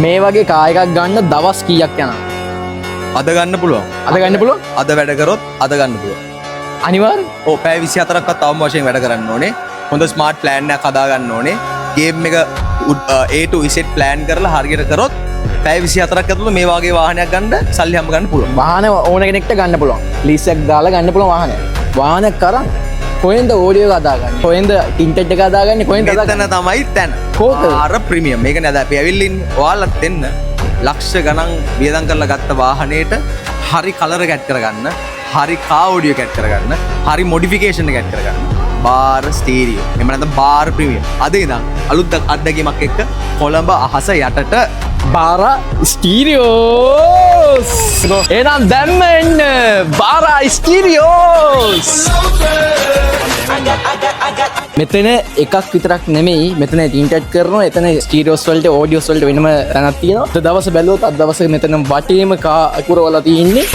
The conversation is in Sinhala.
මේ වගේ කායකක් ගන්න දවස් කීයක් යනවා? අද ගන්න පුළුවන්. අද ගන්න පුළුවන්? අද වැඩ කරොත් අද ගන්න පුළුවන්. අනිවාර්යෙන්. ඔව් පැය 24ක්වත් තවම වශයෙන් වැඩ කරන්න ඕනේ. හොඳ ස්මාර්ට් ප්ලෑන් එකක් හදා ගන්න ඕනේ. ගේම් එක A to Z ප්ලෑන් කරලා හරියට කරොත් පැය 24ක් ඇතුළත මේ වගේ වාහනයක් ගන්න සල්ලි හම්බ ගන්න පුළුවන්. වාහන ඕන කෙනෙක්ට ගන්න පුළුවන්. ලීස් එකක් දාලා ගන්න පුළුවන් වාහනය. වාහනයක් කරන් කොහෙන්ද ඕඩියෝ එක හදාගන්නේ? කොහෙන්ද ටින්ටෙඩ් එක හදාගන්නේ? කොහෙන්ද මෙතන හදාගන්නේ? තමයි තැන. කෝකද? ආර ප්‍රීමියම්. මේක නේද අපි ඇවිල්ලින් ඔයාලත් දෙන්න ලක්ෂ ගණන් වියදම් කරලා ගත්ත වාහනේට හරි කලර් එක ඇඩ් කරගන්න, හරි කා ඔඩියෝ එක ඇඩ් කරගන්න, හරි මොඩිෆිකේෂන් එක ඇඩ් කරගන්න. Bar stereo. එහෙම නැත්නම් බාර් ප්‍රීමියම්. අද ඉඳන් අලුත් අත්දැකීමක් එක්ක කොළඹ අහස යටට බාරා ස්ටීරියෝස්. එහෙනම් දැම්ම එන්න බාරා ස්ටීරියෝස්. මෙතන එකක් විතරක් නෙමෙයි, මෙතන ටින්ටඩ් කරනවා, එතන ස්ටීරියෝස් වලට ඔඩියෝස් වලට වෙනම තැනක් තියෙනවා. අද දවස බැලුවොත් අද දවසේ මෙතන වටේම කා අකුරවලා තියෙන්නේ.